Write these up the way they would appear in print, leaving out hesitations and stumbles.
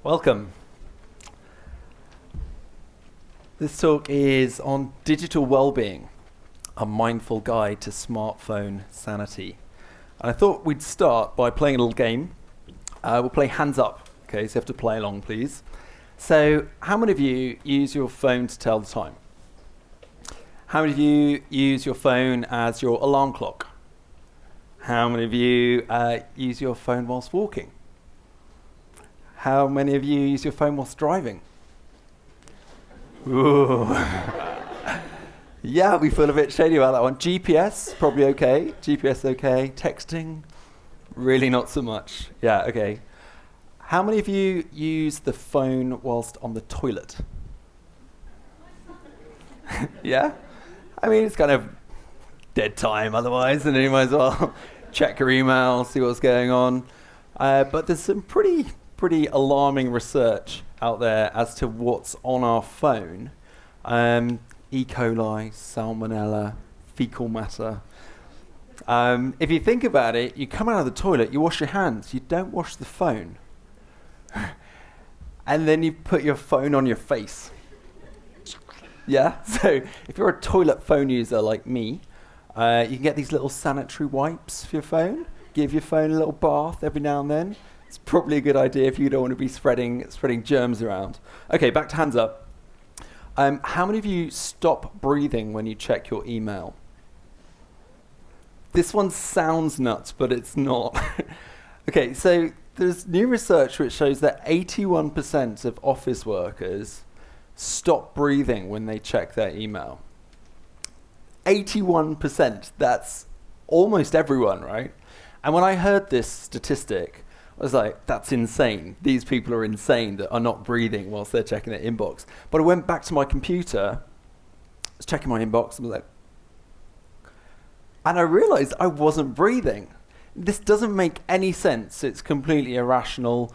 Welcome. This talk is on digital well-being, a mindful guide to smartphone sanity. And I thought we'd start by playing a little game. We'll play hands up, okay, so you have to play along, please. So, how many of you use your phone to tell the time? How many of you use your phone as your alarm clock? How many of you use your phone whilst walking? How many of you use your phone whilst driving? Ooh. Yeah, we feel a bit shady about that one. GPS, probably okay. GPS okay. Texting, really not so much. Yeah, okay. How many of you use the phone whilst on the toilet? Yeah? I mean, it's kind of dead time otherwise, and you might as well check your email, see what's going on. But there's some pretty alarming research out there as to what's on our phone. E. coli, salmonella, fecal matter. If you think about it, you come out of the toilet, you wash your hands, you don't wash the phone. And then you put your phone on your face. Yeah? So if you're a toilet phone user like me, you can get these little sanitary wipes for your phone. Give your phone a little bath every now and then. It's probably a good idea if you don't want to be spreading germs around. Okay, back to hands up. How many of you stop breathing when you check your email? This one sounds nuts, but it's not. Okay, so there's new research which shows that 81% of office workers stop breathing when they check their email. 81%, that's almost everyone, right? And when I heard this statistic, I was like, that's insane. These people are insane that are not breathing whilst they're checking their inbox. But I went back to my computer, was checking my inbox, and was like, and I realized I wasn't breathing. This doesn't make any sense. It's completely irrational.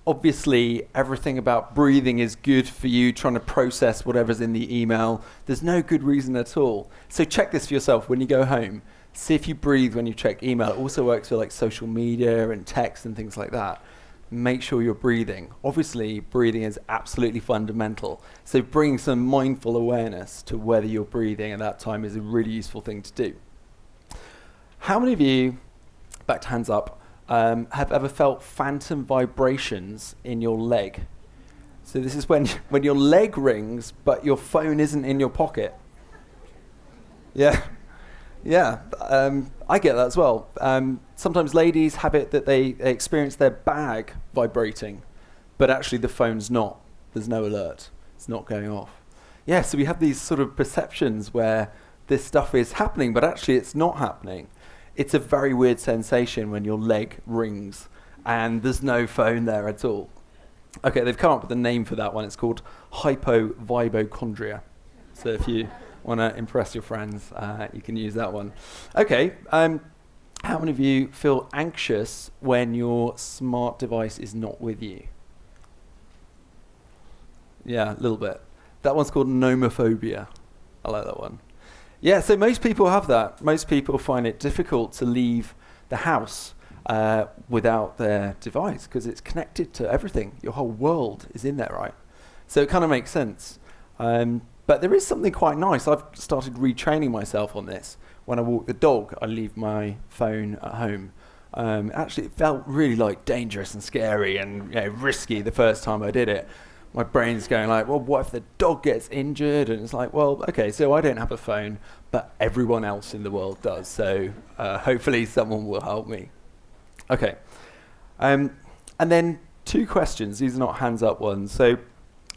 Obviously, everything about breathing is good for you trying to process whatever's in the email. There's no good reason at all. So check this for yourself when you go home. See if you breathe when you check email. It also works for like social media and text and things like that. Make sure you're breathing. Obviously, breathing is absolutely fundamental. So bring some mindful awareness to whether you're breathing at that time is a really useful thing to do. How many of you, back to hands up, have ever felt phantom vibrations in your leg? So this is when your leg rings, but your phone isn't in your pocket. Yeah. Yeah, I get that as well. Sometimes ladies have it that they experience their bag vibrating, but actually the phone's not. There's no alert. It's not going off. Yeah, so we have these sort of perceptions where this stuff is happening, but actually it's not happening. It's a very weird sensation when your leg rings and there's no phone there at all. Okay, they've come up with a name for that one. It's called hypovibochondria. So if you want to impress your friends, you can use that one. Okay, how many of you feel anxious when your smart device is not with you? Yeah, a little bit. That one's called nomophobia. I like that one. Yeah, so most people have that. Most people find it difficult to leave the house without their device because it's connected to everything. Your whole world is in there, right? So it kind of makes sense. But there is something quite nice. I've started retraining myself on this. When I walk the dog, I leave my phone at home. Actually, it felt really like dangerous and scary and risky the first time I did it. My brain's going like, well, what if the dog gets injured? And it's like, well, okay, so I don't have a phone, but everyone else in the world does. So hopefully someone will help me. Okay. And then 2 questions. These are not hands up ones. So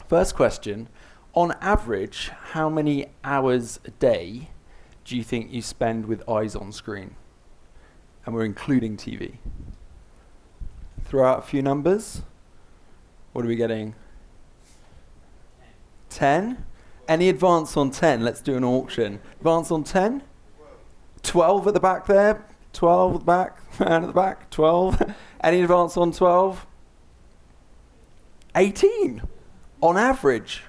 first question. On average, how many hours a day do you think you spend with eyes on screen? And we're including TV. Throw out a few numbers. What are we getting? 10? Any advance on 10? Let's do an auction. Advance on 10? 12 at the back there? 12 at the back? Man at the back? 12? Any advance on 12? 18 on average.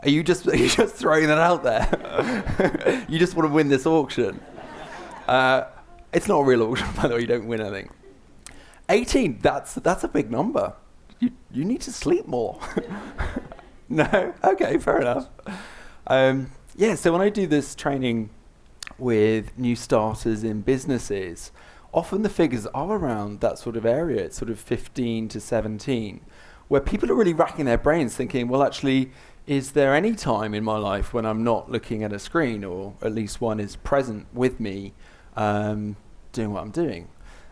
Are you just throwing that out there? You just want to win this auction. It's not a real auction, by the way. You don't win anything. 18. That's a big number. you need to sleep more. No? Okay, fair enough. So when I do this training with new starters in businesses, often the figures are around that sort of area. It's sort of 15 to 17, where people are really racking their brains thinking, well, actually, is there any time in my life when I'm not looking at a screen, or at least one is present with me doing what I'm doing?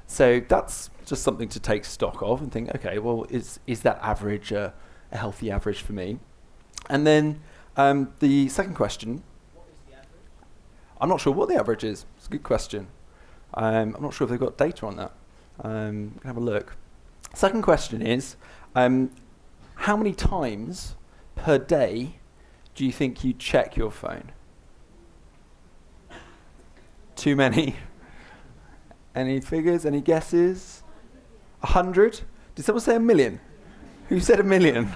So that's just something to take stock of and think, okay, well, is that average a healthy average for me? And then the second question. What is the average? I'm not sure what the average is. It's a good question. I'm not sure if they've got data on that. Can have a look. Second question is, how many times per day do you think you check your phone? Too many? Any figures? Any guesses? 100? Did someone say 1 million? Who said 1 million?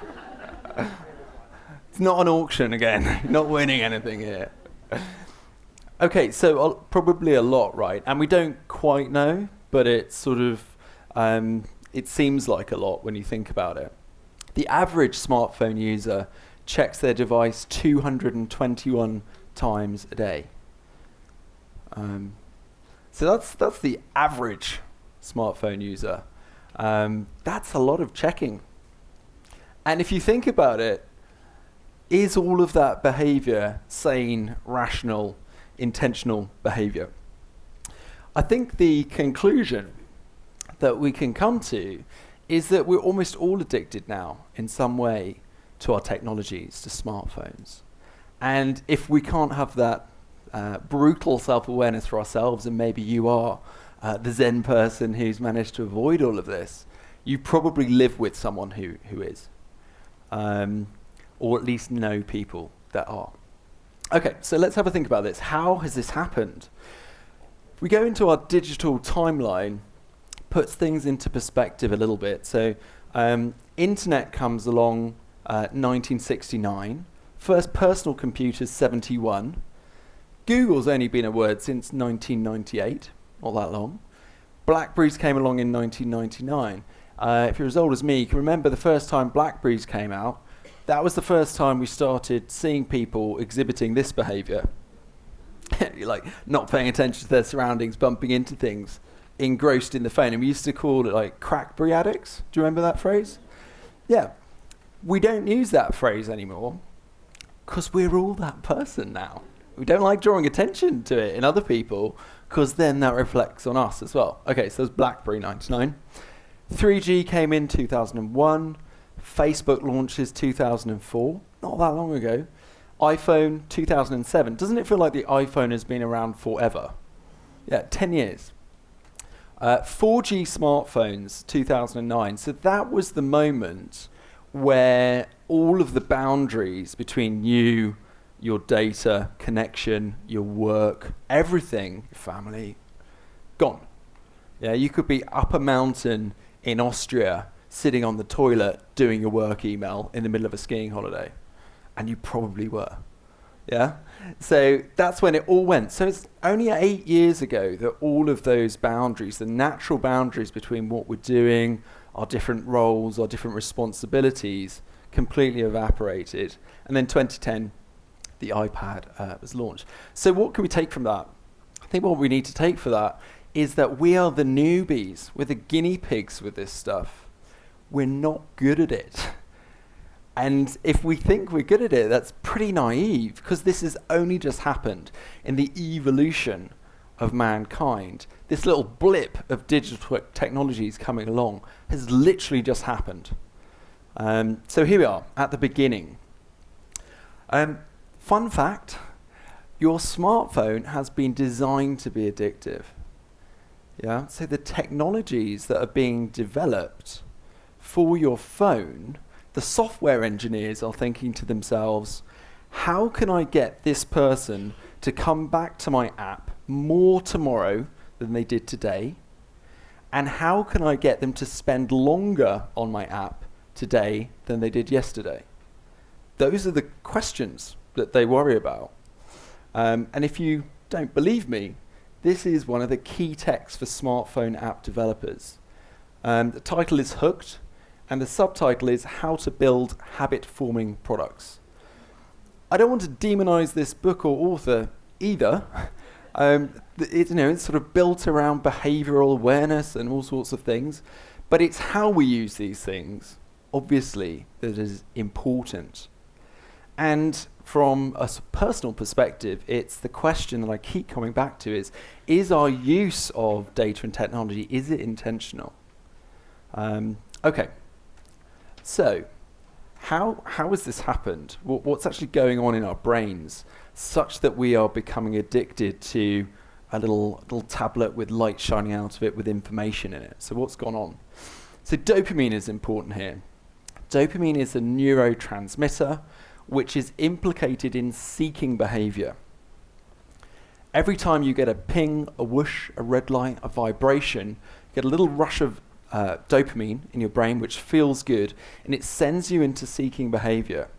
It's not an auction again. Not winning anything here. Okay, so probably a lot, right? And we don't quite know, but it's sort of, it seems like a lot when you think about it. The average smartphone user checks their device 221 times a day. So that's the average smartphone user. That's a lot of checking. And if you think about it, is all of that behavior sane, rational, intentional behavior? I think the conclusion that we can come to is that we're almost all addicted now in some way to our technologies, to smartphones. And if we can't have that brutal self-awareness for ourselves, and maybe you are the Zen person who's managed to avoid all of this, you probably live with someone who is. Or at least know people that are. Okay, so let's have a think about this. How has this happened? If we go into our digital timeline, puts things into perspective a little bit. So internet comes along 1969. First personal computers 71. Google's only been a word since 1998, not that long. Blackberries came along in 1999. If you're as old as me, you can remember the first time Blackberries came out. That was the first time we started seeing people exhibiting this behavior. Like not paying attention to their surroundings, bumping into things, engrossed in the phone. And we used to call it like crackberry addicts. Do you remember that phrase? Yeah. We don't use that phrase anymore because we're all that person now. We don't like drawing attention to it in other people because then that reflects on us as well. Okay, so there's BlackBerry 99. 3G came in 2001. Facebook launches 2004, not that long ago. iPhone 2007. Doesn't it feel like the iPhone has been around forever? Yeah, 10 years. 4G smartphones 2009. So that was the moment where all of the boundaries between you, your data, connection, your work, everything, your family, gone. Yeah, you could be up a mountain in Austria sitting on the toilet doing your work email in the middle of a skiing holiday. And you probably were. Yeah? So that's when it all went. So it's only 8 years ago that all of those boundaries, the natural boundaries between what we're doing, our different roles, our different responsibilities, completely evaporated. And then 2010, the iPad was launched. So what can we take from that? I think what we need to take for that is that we are the newbies. We're the guinea pigs with this stuff. We're not good at it. And if we think we're good at it, that's pretty naive, because this has only just happened in the evolution of mankind. This little blip of digital technologies coming along has literally just happened. So here we are at the beginning. Fun fact, your smartphone has been designed to be addictive. Yeah. So the technologies that are being developed for your phone, the software engineers are thinking to themselves, how can I get this person to come back to my app more tomorrow than they did today? And how can I get them to spend longer on my app today than they did yesterday? Those are the questions that they worry about. And if you don't believe me, this is one of the key texts for smartphone app developers. The title is Hooked, and the subtitle is How to Build Habit-Forming Products. I don't want to demonize this book or author either. It's sort of built around behavioral awareness and all sorts of things, but it's how we use these things, obviously, that is important. And from a personal perspective, it's the question that I keep coming back to is our use of data and technology, is it intentional? Okay, so how has this happened? What's actually going on in our brains such that we are becoming addicted to a little tablet with light shining out of it with information in it? So what's gone on? So dopamine is important here. Dopamine is a neurotransmitter which is implicated in seeking behavior. Every time you get a ping, a whoosh, a red light, a vibration, you get a little rush of dopamine in your brain which feels good, and it sends you into seeking behavior.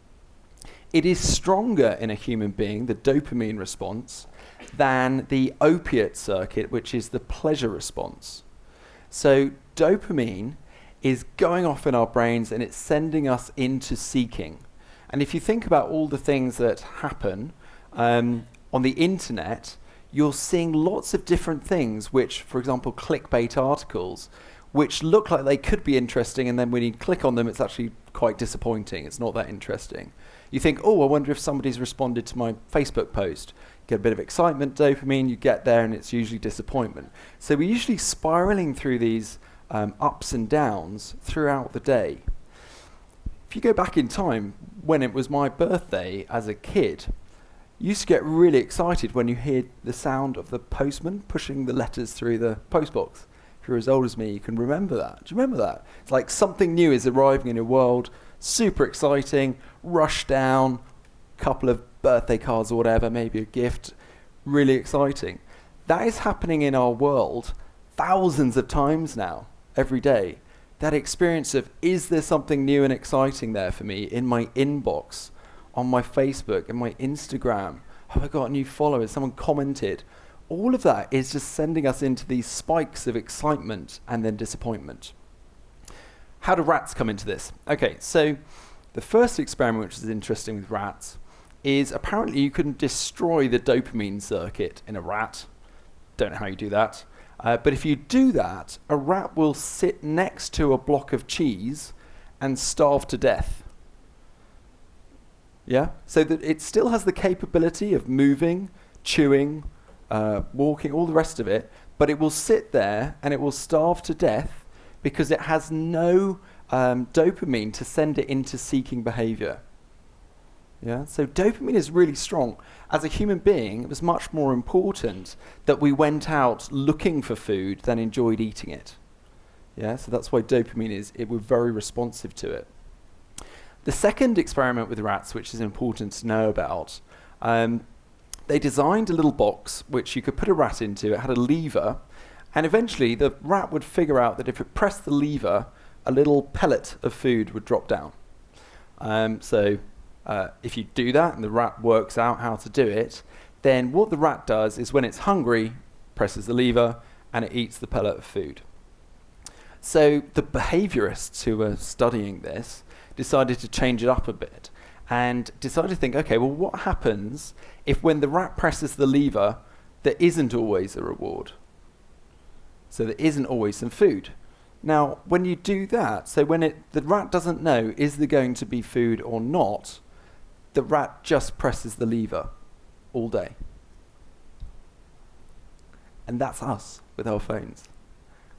It is stronger in a human being, the dopamine response, than the opiate circuit, which is the pleasure response. So dopamine is going off in our brains and it's sending us into seeking. And if you think about all the things that happen on the internet, you're seeing lots of different things which, for example, clickbait articles, which look like they could be interesting, and then when you click on them, it's actually quite disappointing. It's not that interesting. You think, oh, I wonder if somebody's responded to my Facebook post. Get a bit of excitement, dopamine, you get there, and it's usually disappointment. So we're usually spiraling through these ups and downs throughout the day. If you go back in time, when it was my birthday as a kid, you used to get really excited when you hear the sound of the postman pushing the letters through the postbox. If you're as old as me, you can remember that. Do you remember that? It's like something new is arriving in your world, super exciting, rush down, couple of birthday cards or whatever, maybe a gift, really exciting. That is happening in our world thousands of times now, every day. That experience of, is there something new and exciting there for me in my inbox, on my Facebook, in my Instagram? Have I got new followers? Someone commented? All of that is just sending us into these spikes of excitement and then disappointment. How do rats come into this? Okay, so the first experiment, which is interesting with rats, is apparently you can destroy the dopamine circuit in a rat. Don't know how you do that. But if you do that, a rat will sit next to a block of cheese and starve to death. Yeah? So that it still has the capability of moving, chewing, walking, all the rest of it, but it will sit there and it will starve to death because it has no dopamine to send it into seeking behavior. Yeah, so dopamine is really strong. As a human being, it was much more important that we went out looking for food than enjoyed eating it. Yeah, so that's why dopamine we're very responsive to it. The second experiment with rats, which is important to know about, they designed a little box which you could put a rat into. It had a lever, and eventually the rat would figure out that if it pressed the lever, a little pellet of food would drop down. If you do that and the rat works out how to do it, then what the rat does is when it's hungry, presses the lever and it eats the pellet of food. So the behaviorists who were studying this decided to change it up a bit and decided to think, okay, well, what happens if when the rat presses the lever, there isn't always a reward? So there isn't always some food. Now, when you do that, so when the rat doesn't know, is there going to be food or not, the rat just presses the lever all day. And that's us with our phones.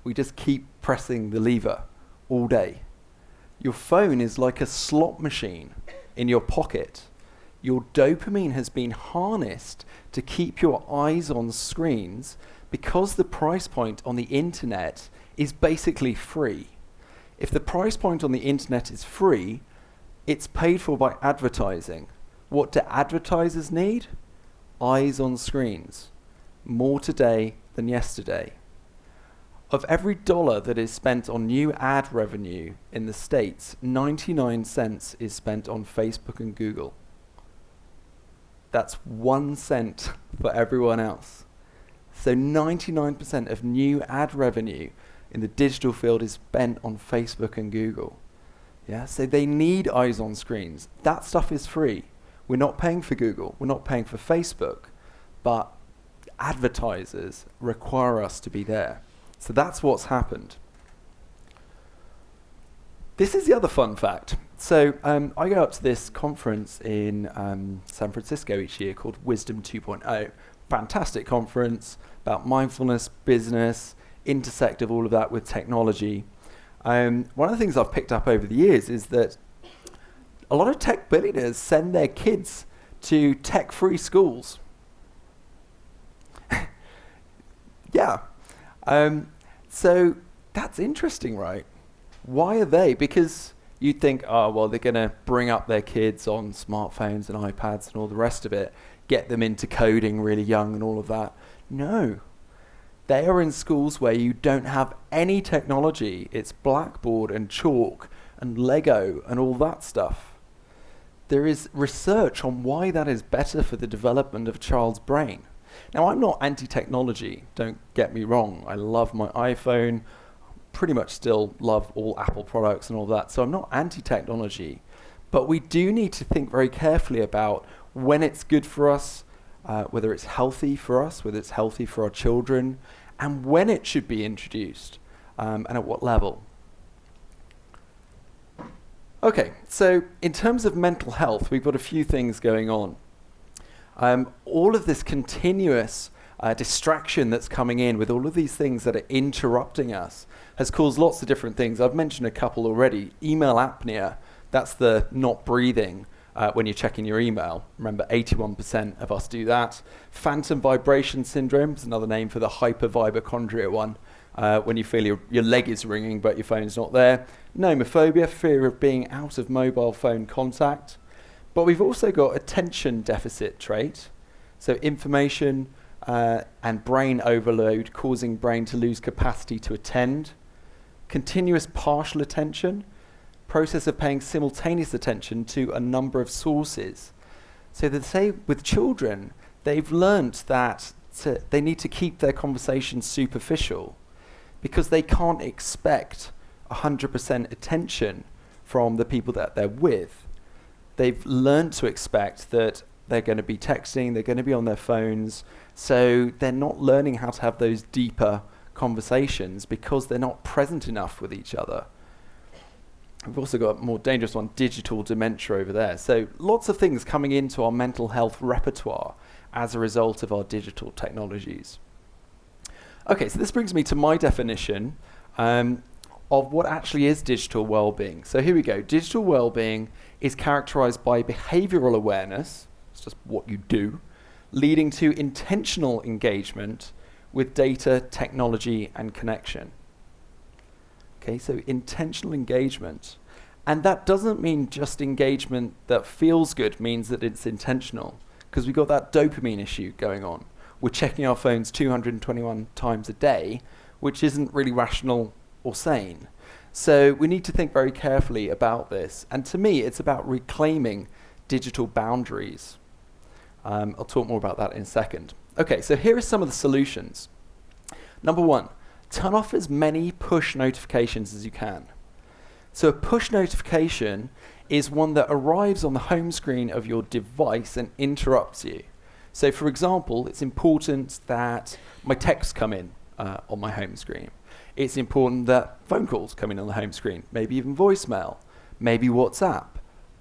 We just keep pressing the lever all day. Your phone is like a slot machine in your pocket. Your dopamine has been harnessed to keep your eyes on screens because the price point on the internet is basically free. If the price point on the internet is free, it's paid for by advertising. What do advertisers need? Eyes on screens. More today than yesterday. Of every dollar that is spent on new ad revenue in the States, 99 cents is spent on Facebook and Google. That's 1 cent for everyone else. So 99% of new ad revenue in the digital field is spent on Facebook and Google. Yeah, so they need eyes on screens. That stuff is free. We're not paying for Google. We're not paying for Facebook. But advertisers require us to be there. So that's what's happened. This is the other fun fact. So I go up to this conference in San Francisco each year called Wisdom 2.0. Fantastic conference about mindfulness, business, intersect of all of that with technology. One of the things I've picked up over the years is that a lot of tech billionaires send their kids to tech-free schools. Yeah. So that's interesting, right? Why are they? Because you'd think, oh, well, they're going to bring up their kids on smartphones and iPads and all the rest of it, get them into coding really young and all of that. No. They are in schools where you don't have any technology. It's blackboard and chalk and Lego and all that stuff. There is research on why that is better for the development of a child's brain. Now, I'm not anti-technology, don't get me wrong. I love my iPhone, pretty much still love all Apple products and all that, so I'm not anti-technology. But we do need to think very carefully about when it's good for us, whether it's healthy for us, whether it's healthy for our children, and when it should be introduced, and at what level. Okay, so in terms of mental health, we've got a few things going on. All of this continuous distraction that's coming in with all of these things that are interrupting us has caused lots of different things. I've mentioned a couple already. Email apnea, that's the not breathing when you're checking your email. Remember, 81% of us do that. Phantom vibration syndrome is another name for the hypervibochondria one, when you feel your leg is ringing but your phone's not there. Nomophobia, fear of being out of mobile phone contact. But we've also got attention deficit trait, so information and brain overload causing brain to lose capacity to attend. Continuous partial attention, process of paying simultaneous attention to a number of sources. So they say with children, they've learnt that they need to keep their conversations superficial because they can't expect 100% attention from the people that they're with. They've learned to expect that they're going to be texting, they're going to be on their phones, so they're not learning how to have those deeper conversations because they're not present enough with each other. We've also got a more dangerous one, digital dementia over there. So lots of things coming into our mental health repertoire as a result of our digital technologies. Okay, so this brings me to my definition of what actually is digital well-being. So here we go. Digital well-being is characterized by behavioral awareness, it's just what you do, leading to intentional engagement with data, technology, and connection. Okay, so intentional engagement. And that doesn't mean just engagement that feels good means that it's intentional, because we've got that dopamine issue going on. We're checking our phones 221 times a day, which isn't really rational or sane. So we need to think very carefully about this. And to me, it's about reclaiming digital boundaries. I'll talk more about that in a second. Okay, so here are some of the solutions. Number one, turn off as many push notifications as you can. So a push notification is one that arrives on the home screen of your device and interrupts you. So for example, it's important that my texts come in on my home screen. It's important that phone calls come in on the home screen, maybe even voicemail, maybe WhatsApp.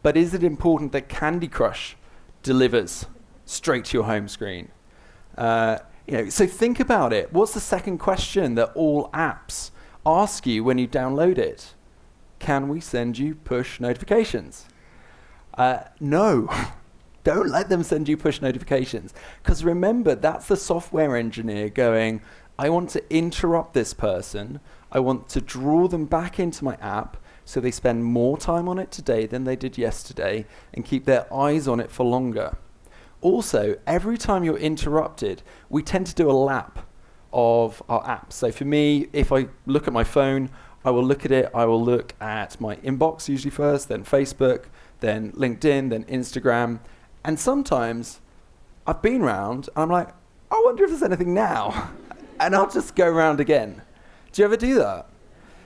But is it important that Candy Crush delivers straight to your home screen? So think about it. What's the second question that all apps ask you when you download it? Can we send you push notifications? No. Don't let them send you push notifications. Because remember, that's the software engineer going, I want to interrupt this person. I want to draw them back into my app so they spend more time on it today than they did yesterday and keep their eyes on it for longer. Also, every time you're interrupted, we tend to do a lap of our apps. So for me, if I look at my phone, I will look at it, I will look at my inbox usually first, then Facebook, then LinkedIn, then Instagram. And sometimes I've been round, and I'm like, I wonder if there's anything now. And I'll just go round again. Do you ever do that?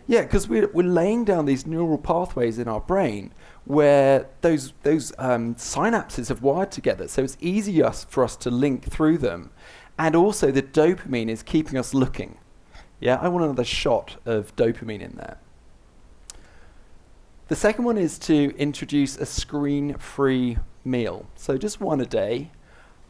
Yeah, because we're laying down these neural pathways in our brain where those synapses have wired together. So it's easier for us to link through them. And also the dopamine is keeping us looking. Yeah, I want another shot of dopamine in there. The second one is to introduce a screen-free meal. So just one a day,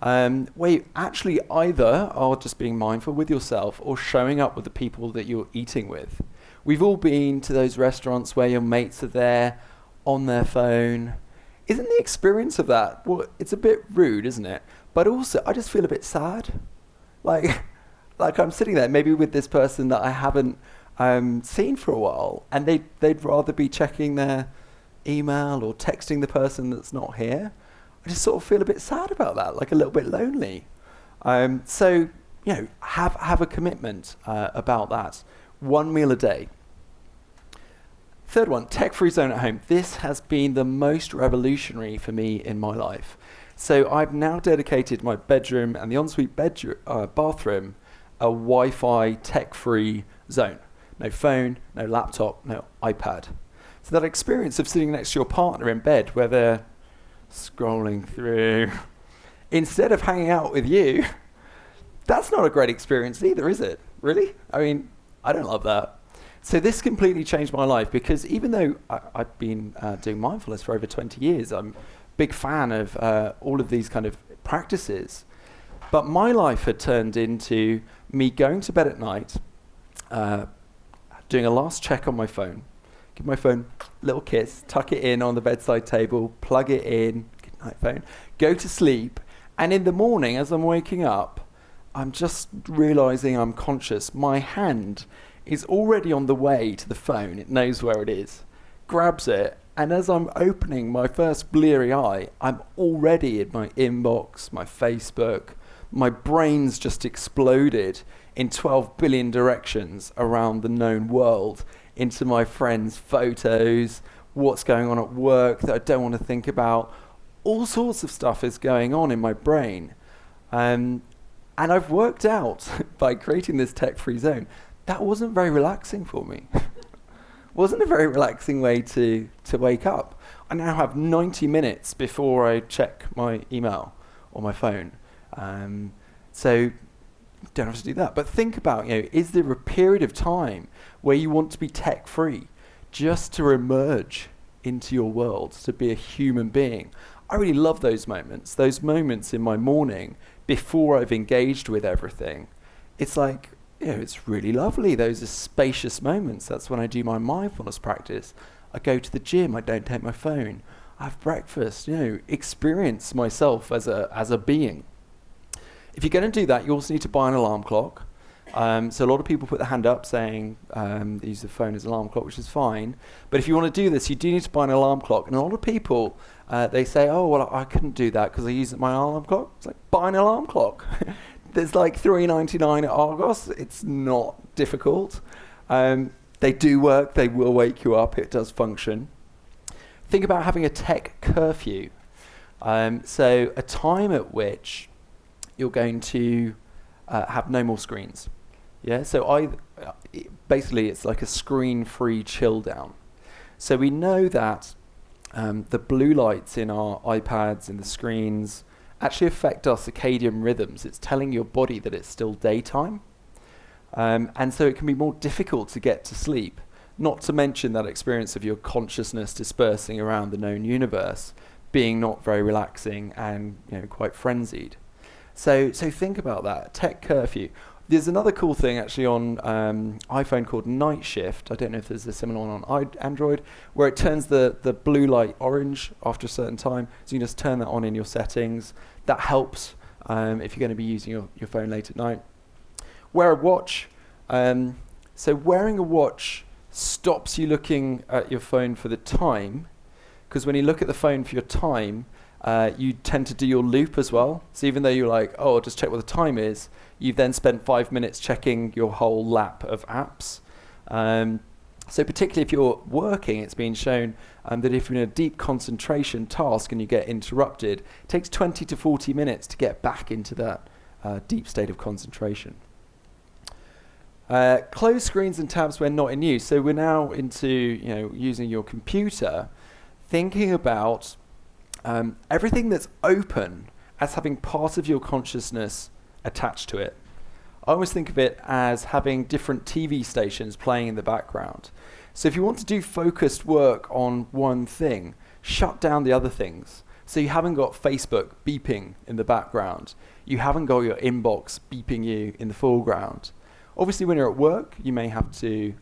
where you actually either are just being mindful with yourself or showing up with the people that you're eating with. We've all been to those restaurants where your mates are there on their phone. Isn't the experience of that, well, it's a bit rude, isn't it? But also, I just feel a bit sad. Like I'm sitting there maybe with this person that I haven't seen for a while, and they'd rather be checking their email or texting the person that's not here. I just sort of feel a bit sad about that, like a little bit lonely. So, have a commitment about that. One meal a day. Third one, tech-free zone at home. This has been the most revolutionary for me in my life. So I've now dedicated my bedroom and the ensuite bathroom a Wi-Fi tech-free zone. No phone, no laptop, no iPad. So that experience of sitting next to your partner in bed where they're scrolling through, instead of hanging out with you, that's not a great experience either, is it? Really? I mean, I don't love that. So this completely changed my life, because even though I've been doing mindfulness for over 20 years, I'm a big fan of all of these kind of practices. But my life had turned into me going to bed at night, doing a last check on my phone, give my phone a little kiss, tuck it in on the bedside table, plug it in, good night phone, go to sleep. And in the morning, as I'm waking up, I'm just realizing I'm conscious. My hand is already on the way to the phone. It knows where it is, grabs it, and as I'm opening my first bleary eye, I'm already in my inbox, my Facebook. My brain's just exploded in 12 billion directions around the known world, into my friends' photos, what's going on at work that I don't want to think about. All sorts of stuff is going on in my brain. And I've worked out by creating this tech-free zone, that wasn't very relaxing for me. Wasn't a very relaxing way to wake up. I now have 90 minutes before I check my email or my phone. So you don't have to do that. But think about, is there a period of time where you want to be tech-free just to emerge into your world, to be a human being? I really love those moments in my morning before I've engaged with everything. It's like, it's really lovely. Those are spacious moments. That's when I do my mindfulness practice. I go to the gym. I don't take my phone. I have breakfast. Experience myself as a being. If you're going to do that, you also need to buy an alarm clock. So a lot of people put their hand up saying they use the phone as an alarm clock, which is fine. But if you want to do this, you do need to buy an alarm clock. And a lot of people, they say, oh, well, I couldn't do that because I use my alarm clock. It's like, buy an alarm clock. There's like $3.99 at Argos. It's not difficult. They do work. They will wake you up. It does function. Think about having a tech curfew. So a time at which you're going to have no more screens. Yeah. So basically it's like a screen-free chill down. So we know that the blue lights in our iPads and the screens actually affect our circadian rhythms. It's telling your body that it's still daytime. And so it can be more difficult to get to sleep, not to mention that experience of your consciousness dispersing around the known universe being not very relaxing and quite frenzied. So think about that, tech curfew. There's another cool thing actually on iPhone called Night Shift. I don't know if there's a similar one on Android, where it turns the blue light orange after a certain time. So you can just turn that on in your settings. That helps if you're going to be using your phone late at night. Wear a watch. So wearing a watch stops you looking at your phone for the time, because when you look at the phone for your time, you tend to do your loop as well. So even though you're like, oh, I'll just check what the time is, you've then spent 5 minutes checking your whole lap of apps. So particularly if you're working, it's been shown that if you're in a deep concentration task and you get interrupted, it takes 20 to 40 minutes to get back into that deep state of concentration. Close screens and tabs when not in use. So we're now into using your computer, thinking about everything that's open as having part of your consciousness attached to it. I always think of it as having different TV stations playing in the background. So if you want to do focused work on one thing, shut down the other things. So you haven't got Facebook beeping in the background. You haven't got your inbox beeping you in the foreground. Obviously, when you're at work, you may have to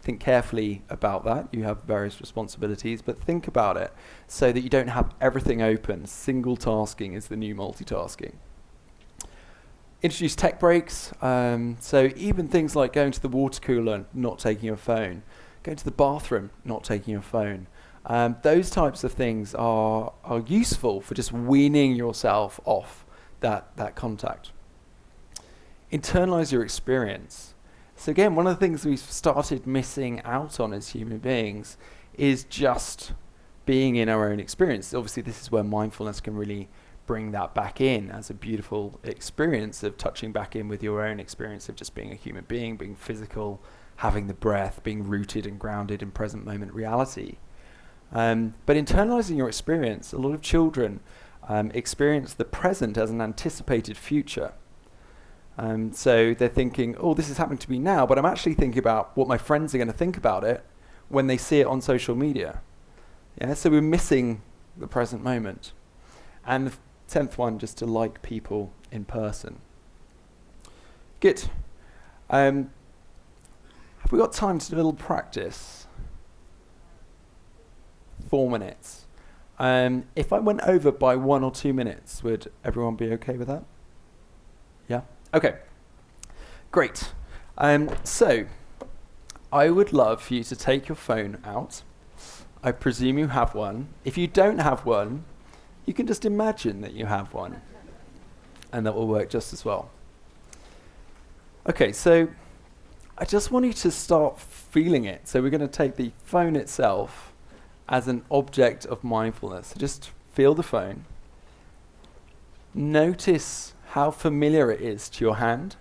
think carefully about that. You have various responsibilities, but think about it so that you don't have everything open. Single tasking is the new multitasking. Introduce tech breaks. So even things like going to the water cooler, not taking your phone, going to the bathroom, not taking your phone. Those types of things are useful for just weaning yourself off that contact. Internalize your experience. So again, one of the things we've started missing out on as human beings is just being in our own experience. Obviously, this is where mindfulness can really bring that back in as a beautiful experience of touching back in with your own experience of just being a human being, being physical, having the breath, being rooted and grounded in present moment reality. But internalizing your experience, a lot of children experience the present as an anticipated future. So they're thinking, oh, this is happening to me now, but I'm actually thinking about what my friends are going to think about it when they see it on social media. Yeah, so we're missing the present moment. And the 10th one, just to like people in person. Good. Have we got time to do a little practice? 4 minutes. If I went over by 1 or 2 minutes, would everyone be okay with that? Yeah? Okay. Great. So, I would love for you to take your phone out. I presume you have one. If you don't have one, you can just imagine that you have one. And that will work just as well. Okay, so I just want you to start feeling it. So we're going to take the phone itself as an object of mindfulness. So just feel the phone. Notice how familiar it is to your hand.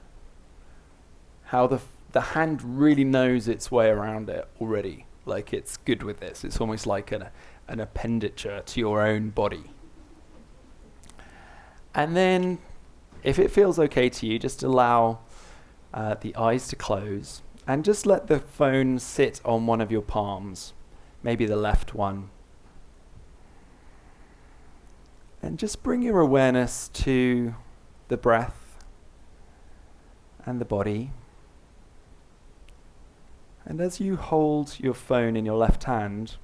How the hand really knows its way around it already. Like it's good with this. It's almost like an appenditure to your own body. And then, if it feels okay to you, just allow the eyes to close and just let the phone sit on one of your palms, maybe the left one. And just bring your awareness to the breath and the body. And as you hold your phone in your left hand,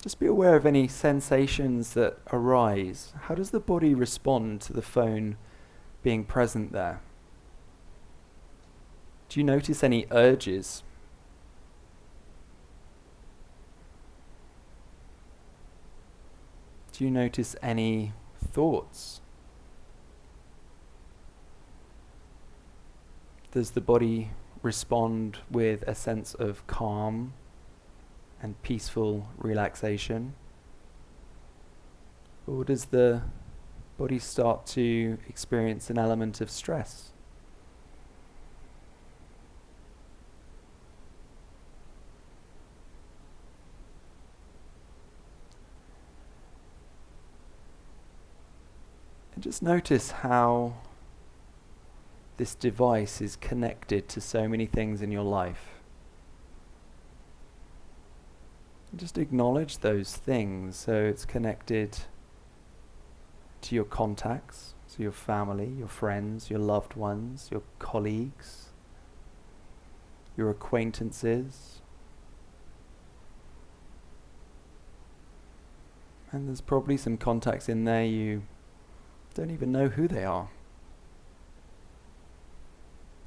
just be aware of any sensations that arise. How does the body respond to the phone being present there? Do you notice any urges? Do you notice any thoughts? Does the body respond with a sense of calm and peaceful relaxation? Or does the body start to experience an element of stress? And just notice how this device is connected to so many things in your life. And just acknowledge those things. So it's connected to your contacts, so your family, your friends, your loved ones, your colleagues, your acquaintances. And there's probably some contacts in there you don't even know who they are.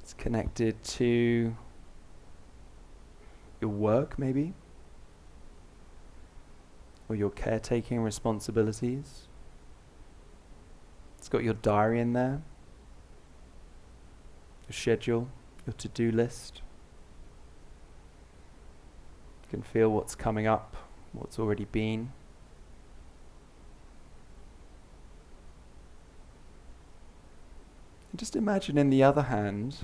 It's connected to your work, maybe, or your caretaking responsibilities. It's got your diary in there, your schedule, your to-do list. You can feel what's coming up, what's already been. Just imagine in the other hand,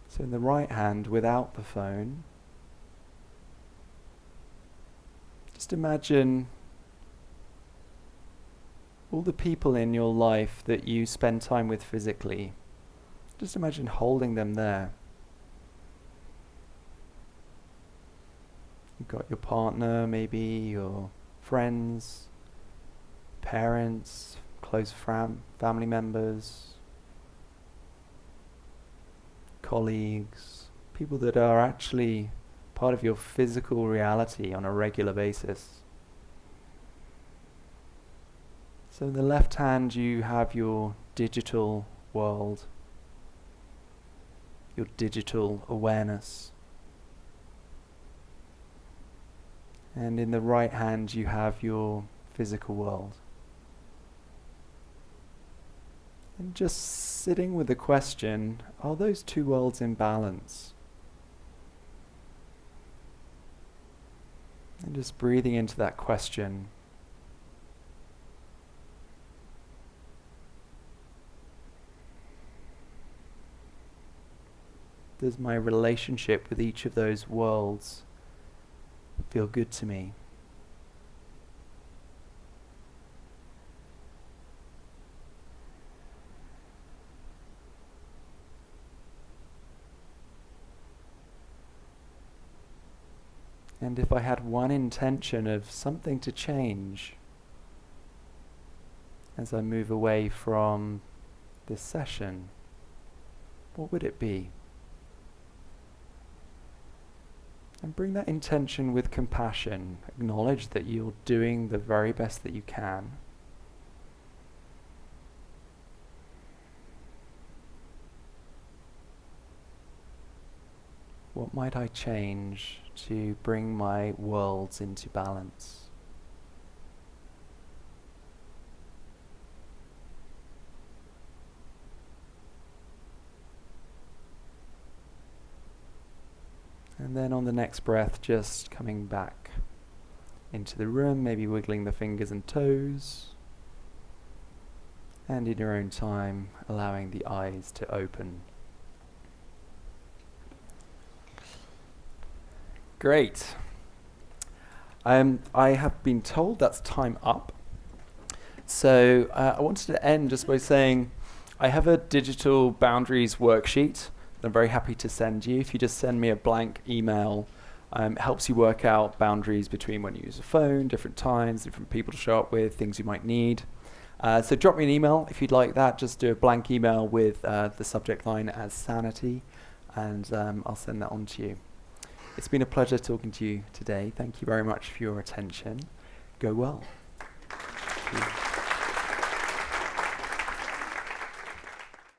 so in the right hand without the phone, just imagine all the people in your life that you spend time with physically. Just imagine holding them there. You've got your partner, maybe your friends, parents, close family members, colleagues, people that are actually part of your physical reality on a regular basis. So in the left hand you have your digital world, your digital awareness. And in the right hand you have your physical world. And just sitting with the question, are those two worlds in balance? And just breathing into that question. Does my relationship with each of those worlds feel good to me? And if I had one intention of something to change as I move away from this session, what would it be? And bring that intention with compassion. Acknowledge that you're doing the very best that you can. What might I change to bring my worlds into balance? And then on the next breath, just coming back into the room, maybe wiggling the fingers and toes. And in your own time, allowing the eyes to open. Great. I have been told that's time up. So I wanted to end just by saying I have a digital boundaries worksheet that I'm very happy to send you. If you just send me a blank email, it helps you work out boundaries between when you use a phone, different times, different people to show up with, things you might need. So drop me an email if you'd like that. Just do a blank email with the subject line as Sanity, and I'll send that on to you. It's been a pleasure talking to you today. Thank you very much for your attention. Go well.